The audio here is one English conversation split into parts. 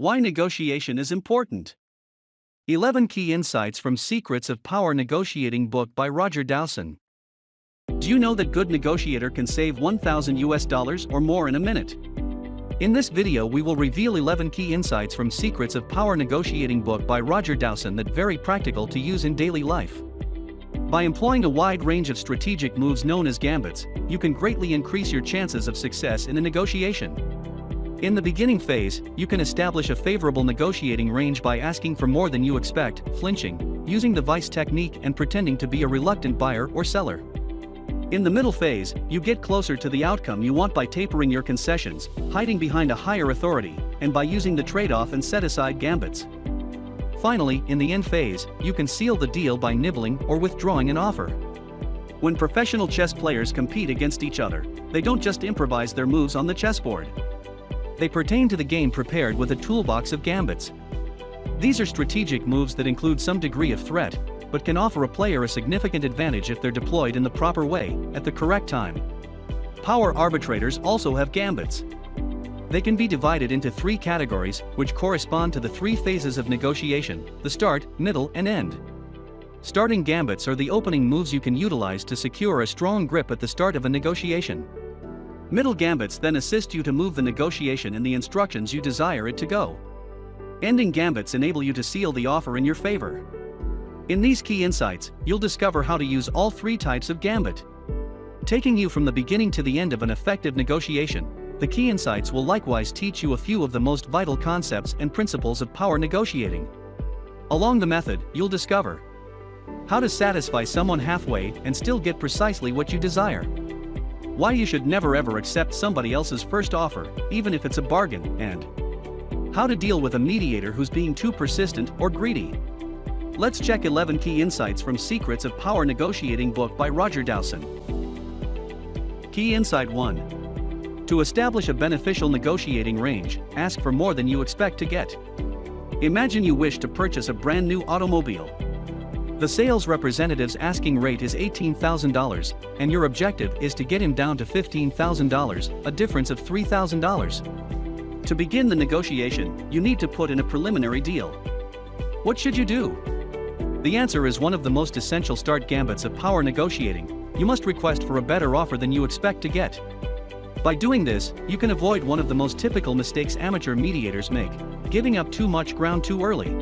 Why negotiation is important. 11 Key Insights from Secrets of Power Negotiating book by Roger Dowsen. Do you know that good negotiator can save $1,000 or more in a minute? In this video we will reveal 11 key insights from Secrets of Power Negotiating book by Roger Dowsen that very practical to use in daily life. By employing a wide range of strategic moves known as gambits, you can greatly increase your chances of success in a negotiation. In the beginning phase, you can establish a favorable negotiating range by asking for more than you expect, flinching, using the vice technique and pretending to be a reluctant buyer or seller. In the middle phase, you get closer to the outcome you want by tapering your concessions, hiding behind a higher authority, and by using the trade-off and set-aside gambits. Finally, in the end phase, you can seal the deal by nibbling or withdrawing an offer. When professional chess players compete against each other, they don't just improvise their moves on the chessboard. They pertain to the game prepared with a toolbox of gambits. These are strategic moves that include some degree of threat, but can offer a player a significant advantage if they're deployed in the proper way, at the correct time. Power arbitrators also have gambits. They can be divided into three categories, which correspond to the three phases of negotiation: the start, middle, and end. Starting gambits are the opening moves you can utilize to secure a strong grip at the start of a negotiation. Middle gambits then assist you to move the negotiation in the instructions you desire it to go. Ending gambits enable you to seal the offer in your favor. In these key insights, you'll discover how to use all three types of gambit. Taking you from the beginning to the end of an effective negotiation, the key insights will likewise teach you a few of the most vital concepts and principles of power negotiating. Along the method, you'll discover how to satisfy someone halfway and still get precisely what you desire, why you should never ever accept somebody else's first offer, even if it's a bargain, and how to deal with a mediator who's being too persistent or greedy. Let's check 11 key insights from Secrets of Power Negotiating book by Roger Dowsen. Key Insight 1. To establish a beneficial negotiating range, ask for more than you expect to get. Imagine you wish to purchase a brand new automobile. The sales representative's asking rate is $18,000, and your objective is to get him down to $15,000, a difference of $3,000. To begin the negotiation, you need to put in a preliminary deal. What should you do? The answer is one of the most essential start gambits of power negotiating. You must request for a better offer than you expect to get. By doing this, you can avoid one of the most typical mistakes amateur mediators make: giving up too much ground too early.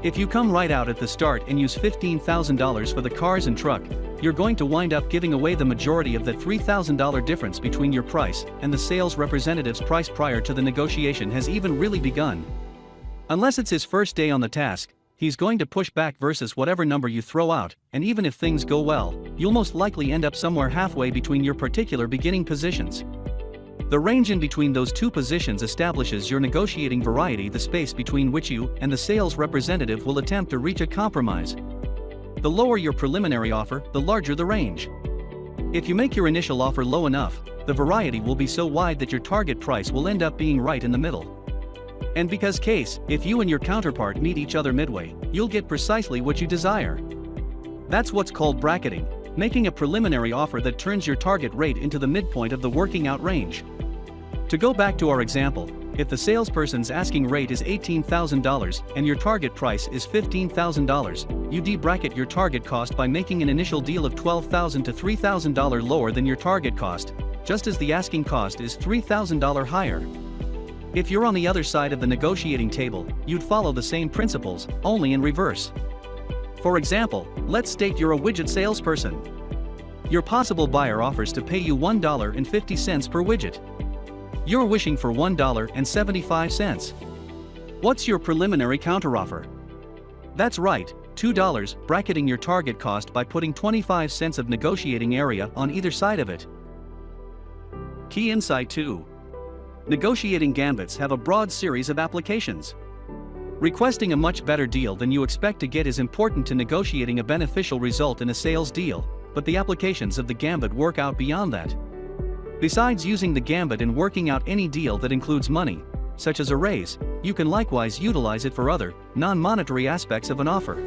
If you come right out at the start and use $15,000 for the cars and truck, you're going to wind up giving away the majority of the $3,000 difference between your price and the sales representative's price prior to the negotiation has even really begun. Unless it's his first day on the task, he's going to push back versus whatever number you throw out, and even if things go well, you'll most likely end up somewhere halfway between your particular beginning positions. The range in between those two positions establishes your negotiating variety, the space between which you and the sales representative will attempt to reach a compromise. The lower your preliminary offer, the larger the range. If you make your initial offer low enough, the variety will be so wide that your target price will end up being right in the middle. And because case, if you and your counterpart meet each other midway, you'll get precisely what you desire. That's what's called bracketing, making a preliminary offer that turns your target rate into the midpoint of the working out range. To go back to our example, if the salesperson's asking rate is $18,000 and your target price is $15,000, you debracket your target cost by making an initial deal of $12,000 to $3,000 lower than your target cost, just as the asking cost is $3,000 higher. If you're on the other side of the negotiating table, you'd follow the same principles, only in reverse. For example, let's state you're a widget salesperson. Your possible buyer offers to pay you $1.50 per widget. You're wishing for $1.75. What's your preliminary counteroffer? That's right, $2, bracketing your target cost by putting 25 cents of negotiating area on either side of it. Key Insight 2. Negotiating gambits have a broad series of applications. Requesting a much better deal than you expect to get is important to negotiating a beneficial result in a sales deal, but the applications of the gambit work out beyond that. Besides using the gambit in working out any deal that includes money, such as a raise, you can likewise utilize it for other, non-monetary aspects of an offer.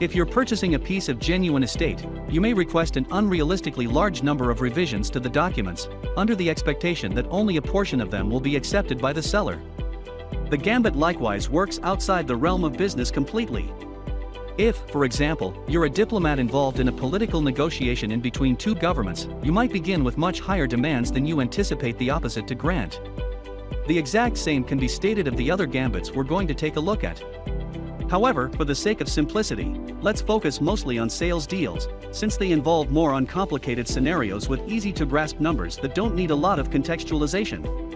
If you're purchasing a piece of genuine estate, you may request an unrealistically large number of revisions to the documents, under the expectation that only a portion of them will be accepted by the seller. The gambit likewise works outside the realm of business completely. If, for example, you're a diplomat involved in a political negotiation in between two governments, you might begin with much higher demands than you anticipate the opposite to grant. The exact same can be stated of the other gambits we're going to take a look at. However, for the sake of simplicity, let's focus mostly on sales deals, since they involve more uncomplicated scenarios with easy-to-grasp numbers that don't need a lot of contextualization.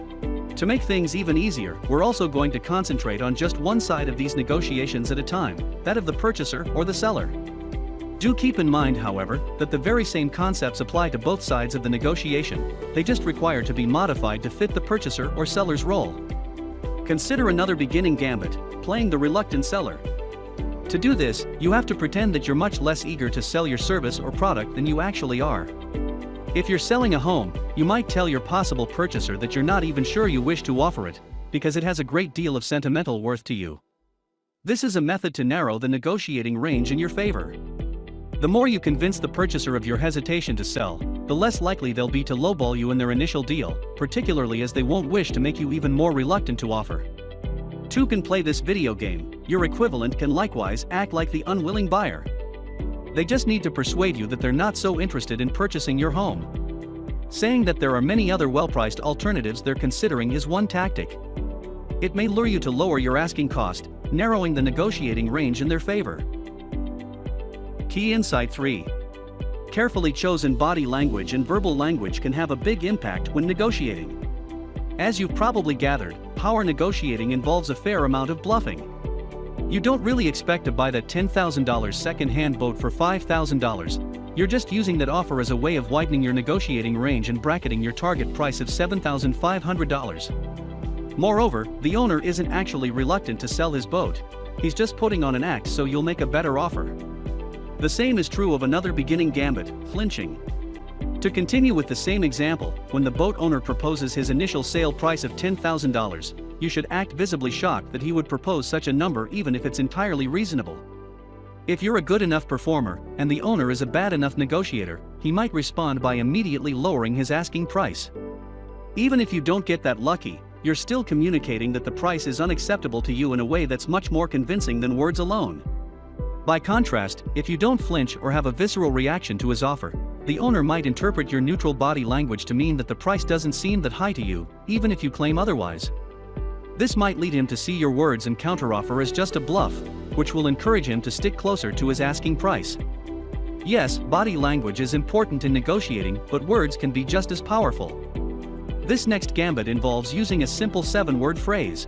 To make things even easier, we're also going to concentrate on just one side of these negotiations at a time, that of the purchaser or the seller. Do keep in mind, however, that the very same concepts apply to both sides of the negotiation, they just require to be modified to fit the purchaser or seller's role. Consider another beginning gambit, playing the reluctant seller. To do this, you have to pretend that you're much less eager to sell your service or product than you actually are. If you're selling a home, you might tell your possible purchaser that you're not even sure you wish to offer it, because it has a great deal of sentimental worth to you. This is a method to narrow the negotiating range in your favor. The more you convince the purchaser of your hesitation to sell, the less likely they'll be to lowball you in their initial deal, particularly as they won't wish to make you even more reluctant to offer. Two can play this video game, your equivalent can likewise act like the unwilling buyer. They just need to persuade you that they're not so interested in purchasing your home. Saying that there are many other well-priced alternatives they're considering is one tactic. It may lure you to lower your asking cost, narrowing the negotiating range in their favor. Key Insight 3. Carefully chosen body language and verbal language can have a big impact when negotiating. As you've probably gathered, power negotiating involves a fair amount of bluffing. You don't really expect to buy that $10,000 second-hand boat for $5,000, you're just using that offer as a way of widening your negotiating range and bracketing your target price of $7,500. Moreover, the owner isn't actually reluctant to sell his boat, he's just putting on an act so you'll make a better offer. The same is true of another beginning gambit, flinching. To continue with the same example, when the boat owner proposes his initial sale price of $10,000, you should act visibly shocked that he would propose such a number even if it's entirely reasonable. If you're a good enough performer, and the owner is a bad enough negotiator, he might respond by immediately lowering his asking price. Even if you don't get that lucky, you're still communicating that the price is unacceptable to you in a way that's much more convincing than words alone. By contrast, if you don't flinch or have a visceral reaction to his offer, the owner might interpret your neutral body language to mean that the price doesn't seem that high to you, even if you claim otherwise. This might lead him to see your words and counteroffer as just a bluff, which will encourage him to stick closer to his asking price. Yes, body language is important in negotiating, but words can be just as powerful. This next gambit involves using a simple 7-word phrase.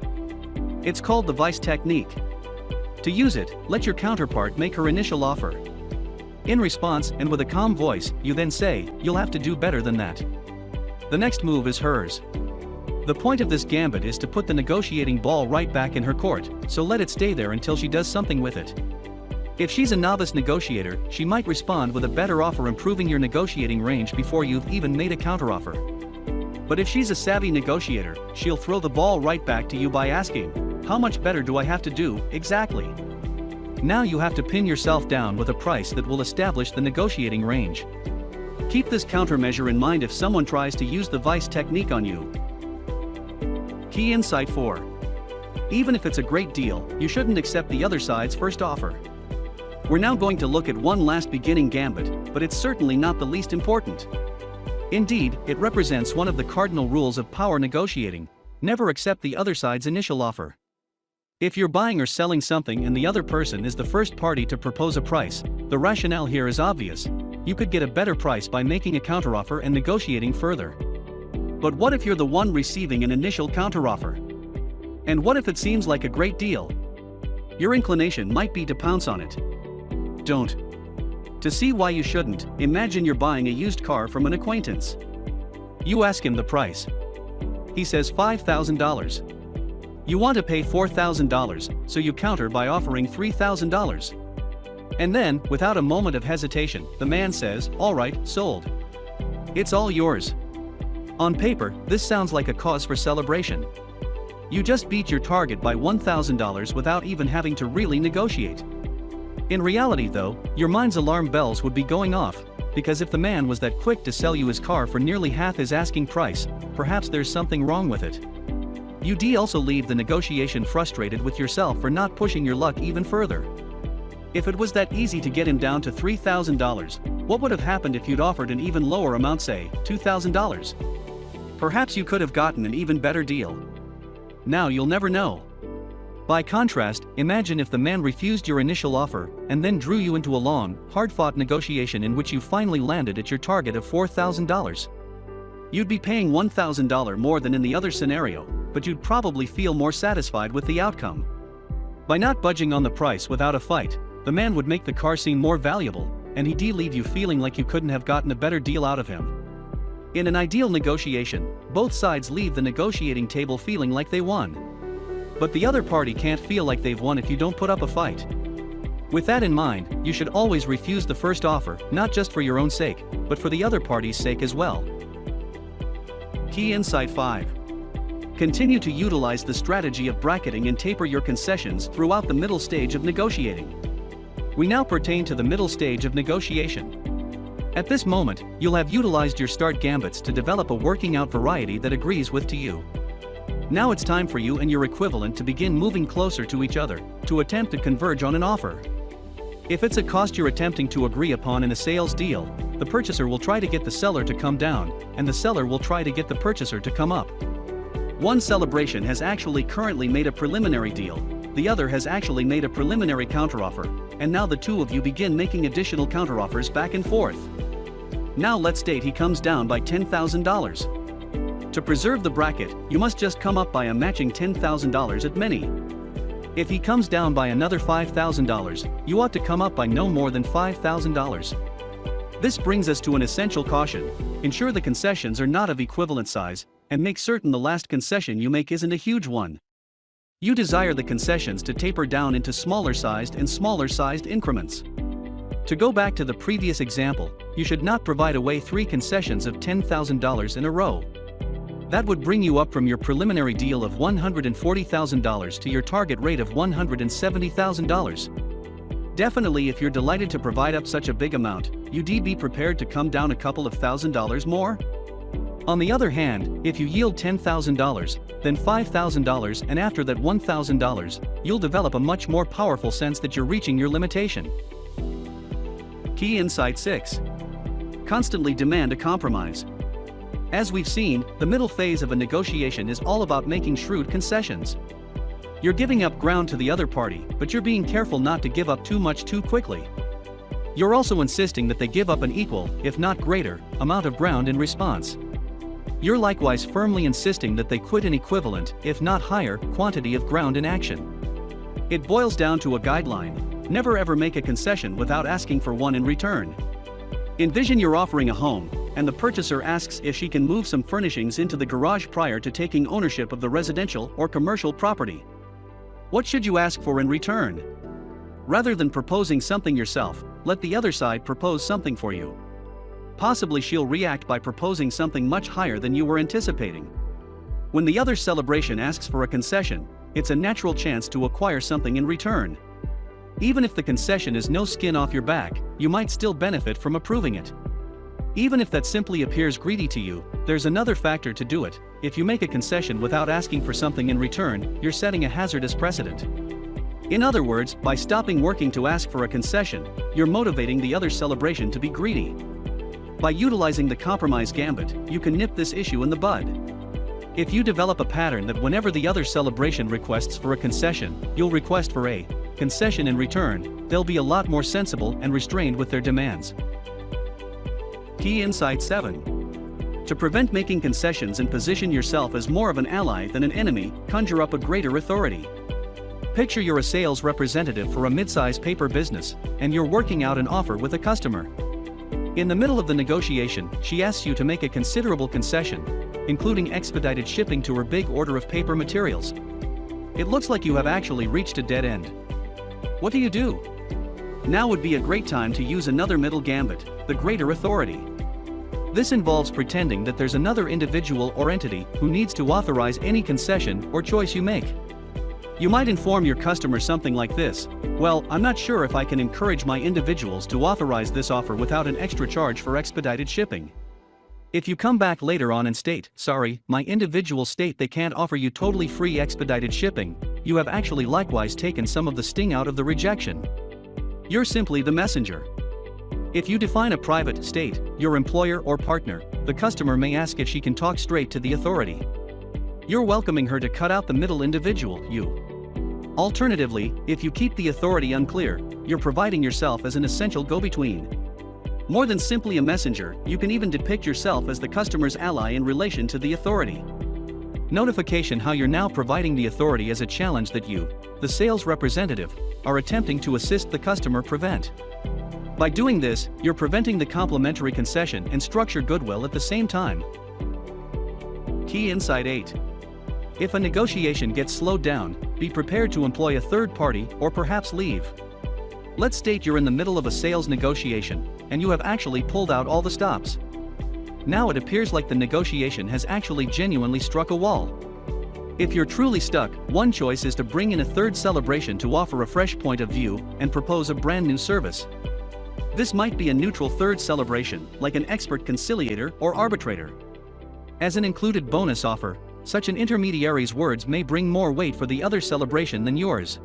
It's called the vice technique. To use it, let your counterpart make her initial offer. In response, and with a calm voice, you then say, "You'll have to do better than that." The next move is hers. The point of this gambit is to put the negotiating ball right back in her court, so let it stay there until she does something with it. If she's a novice negotiator, she might respond with a better offer, improving your negotiating range before you've even made a counteroffer. But if she's a savvy negotiator, she'll throw the ball right back to you by asking, "How much better do I have to do, exactly?" Now you have to pin yourself down with a price that will establish the negotiating range. Keep this countermeasure in mind if someone tries to use the vice technique on you. Key Insight 4. Even if it's a great deal, you shouldn't accept the other side's first offer. We're now going to look at one last beginning gambit, but it's certainly not the least important. Indeed, it represents one of the cardinal rules of power negotiating: never accept the other side's initial offer. If you're buying or selling something and the other person is the first party to propose a price, the rationale here is obvious. You could get a better price by making a counteroffer and negotiating further. But what if you're the one receiving an initial counteroffer? And what if it seems like a great deal? Your inclination might be to pounce on it. Don't. To see why you shouldn't, imagine you're buying a used car from an acquaintance. You ask him the price. He says $5,000. You want to pay $4,000, so you counter by offering $3,000. And then, without a moment of hesitation, the man says, "All right, sold. It's all yours." On paper, this sounds like a cause for celebration. You just beat your target by $1,000 without even having to really negotiate. In reality though, your mind's alarm bells would be going off, because if the man was that quick to sell you his car for nearly half his asking price, perhaps there's something wrong with it. You'd also leave the negotiation frustrated with yourself for not pushing your luck even further. If it was that easy to get him down to $3,000, what would have happened if you'd offered an even lower amount, say, $2,000? Perhaps you could have gotten an even better deal. Now you'll never know. By contrast, imagine if the man refused your initial offer and then drew you into a long, hard-fought negotiation in which you finally landed at your target of $4,000. You'd be paying $1,000 more than in the other scenario, but you'd probably feel more satisfied with the outcome. By not budging on the price without a fight, the man would make the car seem more valuable, and he'd leave you feeling like you couldn't have gotten a better deal out of him. In an ideal negotiation, both sides leave the negotiating table feeling like they won. But the other party can't feel like they've won if you don't put up a fight. With that in mind, you should always refuse the first offer, not just for your own sake, but for the other party's sake as well. Key Insight 5. Continue to utilize the strategy of bracketing and taper your concessions throughout the middle stage of negotiating. We now pertain to the middle stage of negotiation. At this moment, you'll have utilized your start gambits to develop a working out variety that agrees with to you. Now it's time for you and your equivalent to begin moving closer to each other, to attempt to converge on an offer. If it's a cost you're attempting to agree upon in a sales deal, the purchaser will try to get the seller to come down, and the seller will try to get the purchaser to come up. One celebration has actually currently made a preliminary deal, the other has actually made a preliminary counteroffer, and now the two of you begin making additional counteroffers back and forth. Now let's state he comes down by $10,000. To preserve the bracket, you must just come up by a matching $10,000 at many. If he comes down by another $5,000, you ought to come up by no more than $5,000. This brings us to an essential caution: ensure the concessions are not of equivalent size, and make certain the last concession you make isn't a huge one. You desire the concessions to taper down into smaller sized increments. To go back to the previous example, you should not provide away 3 concessions of $10,000 in a row. That would bring you up from your preliminary deal of $140,000 to your target rate of $170,000. Definitely, if you're delighted to provide up such a big amount, you'd be prepared to come down a couple of $1,000s more? On the other hand, if you yield $10,000, then $5,000, and after that $1,000, you'll develop a much more powerful sense that you're reaching your limitation. Key Insight 6. Constantly demand a compromise. As we've seen, the middle phase of a negotiation is all about making shrewd concessions. You're giving up ground to the other party, but you're being careful not to give up too much too quickly. You're also insisting that they give up an equal, if not greater, amount of ground in response. You're likewise firmly insisting that they quit an equivalent, if not higher, quantity of ground in action. It boils down to a guideline: never ever make a concession without asking for one in return. Envision you're offering a home, and the purchaser asks if she can move some furnishings into the garage prior to taking ownership of the residential or commercial property. What should you ask for in return? Rather than proposing something yourself, let the other side propose something for you. Possibly she'll react by proposing something much higher than you were anticipating. When the other celebration asks for a concession, it's a natural chance to acquire something in return. Even if the concession is no skin off your back, you might still benefit from approving it. Even if that simply appears greedy to you, there's another factor to do it: if you make a concession without asking for something in return, you're setting a hazardous precedent. In other words, by stopping working to ask for a concession, you're motivating the other celebration to be greedy. By utilizing the compromise gambit, you can nip this issue in the bud. If you develop a pattern that whenever the other celebration requests for a concession, you'll request for a concession in return, they'll be a lot more sensible and restrained with their demands. Key Insight 7. To prevent making concessions and position yourself as more of an ally than an enemy, conjure up a greater authority. Picture you're a sales representative for a mid-size paper business, and you're working out an offer with a customer. In the middle of the negotiation, she asks you to make a considerable concession, including expedited shipping to her big order of paper materials. It looks like you have actually reached a dead end. What do? Now would be a great time to use another middle gambit: the greater authority. This involves pretending that there's another individual or entity who needs to authorize any concession or choice you make. You might inform your customer something like this: "Well, I'm not sure if I can encourage my individuals to authorize this offer without an extra charge for expedited shipping." If you come back later on and state, "Sorry, my individual state they can't offer you totally free expedited shipping," you have actually likewise taken some of the sting out of the rejection. You're simply the messenger. If you define a private state, your employer or partner, the customer may ask if she can talk straight to the authority. You're welcoming her to cut out the middle individual, you. Alternatively, if you keep the authority unclear, you're providing yourself as an essential go-between. More than simply a messenger, you can even depict yourself as the customer's ally in relation to the authority. Notification: how you're now providing the authority as a challenge that you, the sales representative, are attempting to assist the customer prevent. By doing this, you're preventing the complimentary concession and structure goodwill at the same time. Key Insight 8. If a negotiation gets slowed down, be prepared to employ a third party or perhaps leave. Let's state you're in the middle of a sales negotiation, and you have actually pulled out all the stops. Now it appears like the negotiation has actually genuinely struck a wall. If you're truly stuck, one choice is to bring in a third celebration to offer a fresh point of view and propose a brand new service. This might be a neutral third celebration, like an expert conciliator or arbitrator. As an included bonus offer, such an intermediary's words may bring more weight for the other celebration than yours.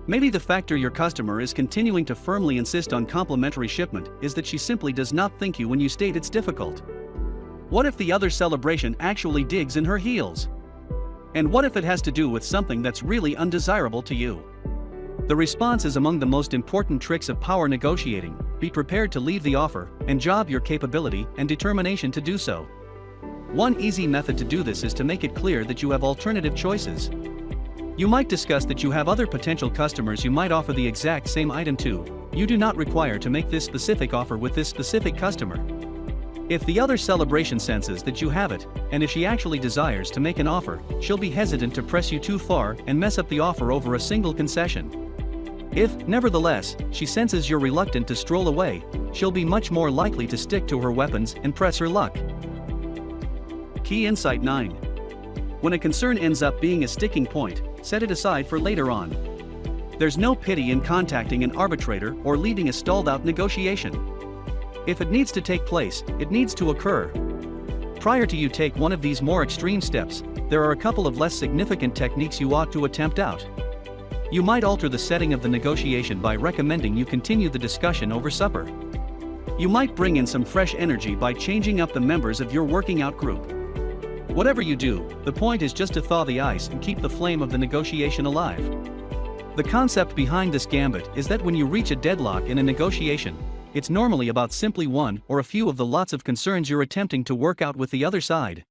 Maybe the factor your customer is continuing to firmly insist on complimentary shipment is that she simply does not think you when you state it's difficult. What if the other celebration actually digs in her heels? And what if it has to do with something that's really undesirable to you? The response is among the most important tricks of power negotiating. Be prepared to leave the offer and job your capability and determination to do so. One easy method to do this is to make it clear that you have alternative choices. You might discuss that you have other potential customers you might offer the exact same item to. You do not require to make this specific offer with this specific customer. If the other celebration senses that you have it, and if she actually desires to make an offer, she'll be hesitant to press you too far and mess up the offer over a single concession. If, nevertheless, she senses you're reluctant to stroll away, she'll be much more likely to stick to her weapons and press her luck. Key Insight 9. When a concern ends up being a sticking point, set it aside for later on. There's no pity in contacting an arbitrator or leading a stalled-out negotiation. If it needs to take place, it needs to occur. Prior to you take one of these more extreme steps, there are a couple of less significant techniques you ought to attempt out. You might alter the setting of the negotiation by recommending you continue the discussion over supper. You might bring in some fresh energy by changing up the members of your working out group. Whatever you do, the point is just to thaw the ice and keep the flame of the negotiation alive. The concept behind this gambit is that when you reach a deadlock in a negotiation, it's normally about simply one or a few of the lots of concerns you're attempting to work out with the other side.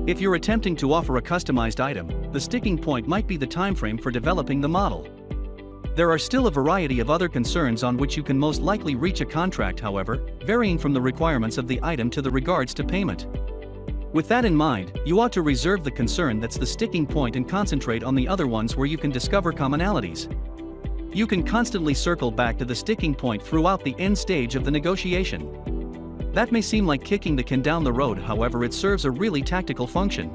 If you're attempting to offer a customized item, the sticking point might be the timeframe for developing the model. There are still a variety of other concerns on which you can most likely reach a contract, however, varying from the requirements of the item to the regards to payment. With that in mind, you ought to reserve the concern that's the sticking point and concentrate on the other ones where you can discover commonalities. You can constantly circle back to the sticking point throughout the end stage of the negotiation. That may seem like kicking the can down the road, however it serves a really tactical function.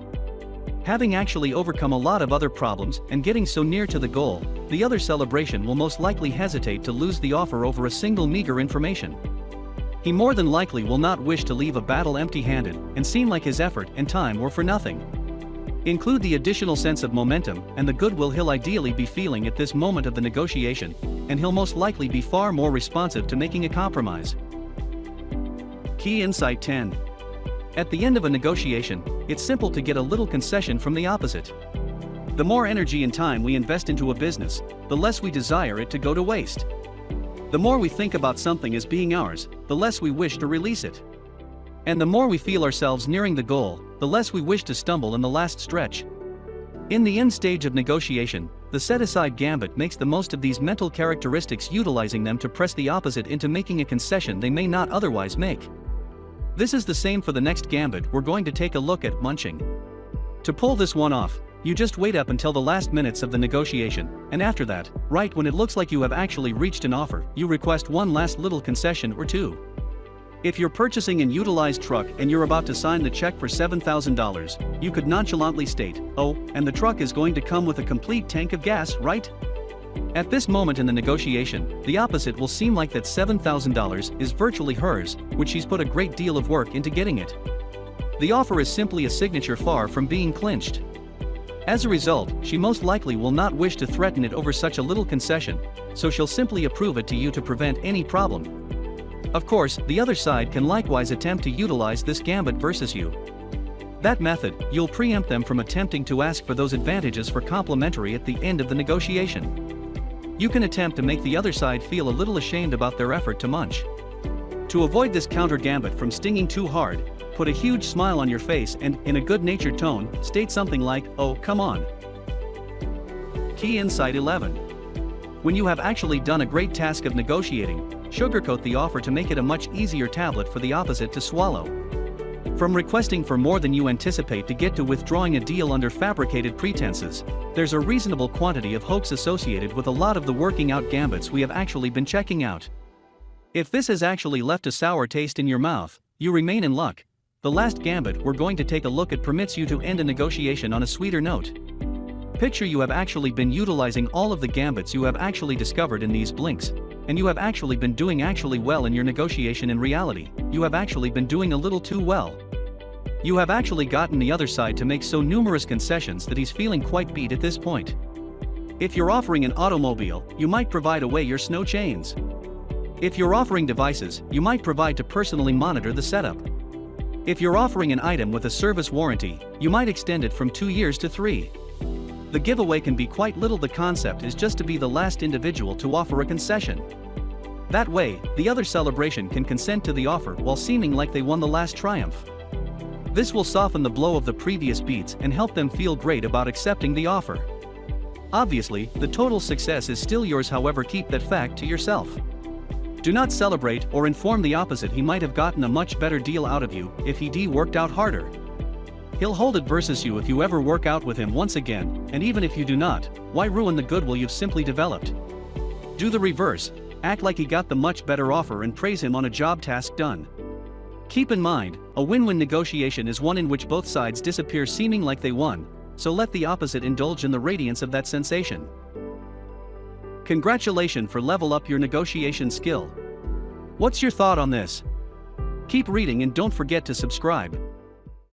Having actually overcome a lot of other problems and getting so near to the goal, the other celebration will most likely hesitate to lose the offer over a single meager information. He more than likely will not wish to leave a battle empty-handed and seem like his effort and time were for nothing. Include the additional sense of momentum and the goodwill he'll ideally be feeling at this moment of the negotiation, and he'll most likely be far more responsive to making a compromise. Key Insight 10. At the end of a negotiation, it's simple to get a little concession from the opposite. The more energy and time we invest into a business, the less we desire it to go to waste. The more we think about something as being ours, the less we wish to release it. And the more we feel ourselves nearing the goal, the less we wish to stumble in the last stretch. In the end stage of negotiation, the set-aside gambit makes the most of these mental characteristics, utilizing them to press the opposite into making a concession they may not otherwise make. This is the same for the next gambit we're going to take a look at: munching. To pull this one off, you just wait up until the last minutes of the negotiation, and after that, right when it looks like you have actually reached an offer, you request one last little concession or two. If you're purchasing an utilized truck and you're about to sign the check for $7,000, you could nonchalantly state, "Oh, and the truck is going to come with a complete tank of gas, right?" At this moment in the negotiation, the opposite will seem like that $7,000 is virtually hers, which she's put a great deal of work into getting it. The offer is simply a signature far from being clinched. As a result, she most likely will not wish to threaten it over such a little concession, so she'll simply approve it to you to prevent any problem. Of course, the other side can likewise attempt to utilize this gambit versus you. That method, you'll preempt them from attempting to ask for those advantages for complimentary at the end of the negotiation. You can attempt to make the other side feel a little ashamed about their effort to munch. To avoid this counter gambit from stinging too hard, put a huge smile on your face and, in a good-natured tone, state something like, "Oh, come on." Key Insight 11. When you have actually done a great task of negotiating, sugarcoat the offer to make it a much easier tablet for the opposite to swallow. From requesting for more than you anticipate to get to withdrawing a deal under fabricated pretenses, there's a reasonable quantity of hoax associated with a lot of the working out gambits we have actually been checking out. If this has actually left a sour taste in your mouth, you remain in luck. The last gambit we're going to take a look at permits you to end a negotiation on a sweeter note. Picture you have actually been utilizing all of the gambits you have actually discovered in these blinks, and you have actually been doing well in your negotiation. In reality, you have actually been doing a little too well. You have actually gotten the other side to make so numerous concessions that he's feeling quite beat at this point. If you're offering an automobile, you might provide away your snow chains. If you're offering devices, you might provide to personally monitor the setup. If you're offering an item with a service warranty, you might extend it from 2 years to 3. The giveaway can be quite little. The concept is just to be the last individual to offer a concession. That way, the other celebration can consent to the offer while seeming like they won the last triumph. This will soften the blow of the previous beats and help them feel great about accepting the offer. Obviously, the total success is still yours, however, keep that fact to yourself. Do not celebrate or inform the opposite he might have gotten a much better deal out of you if he worked out harder. He'll hold it versus you if you ever work out with him once again, and even if you do not, why ruin the goodwill you've simply developed? Do the reverse, act like he got the much better offer and praise him on a job task done. Keep in mind, a win-win negotiation is one in which both sides disappear seeming like they won, so let the opposite indulge in the radiance of that sensation. Congratulations for level up your negotiation skill. What's your thought on this? Keep reading and don't forget to subscribe.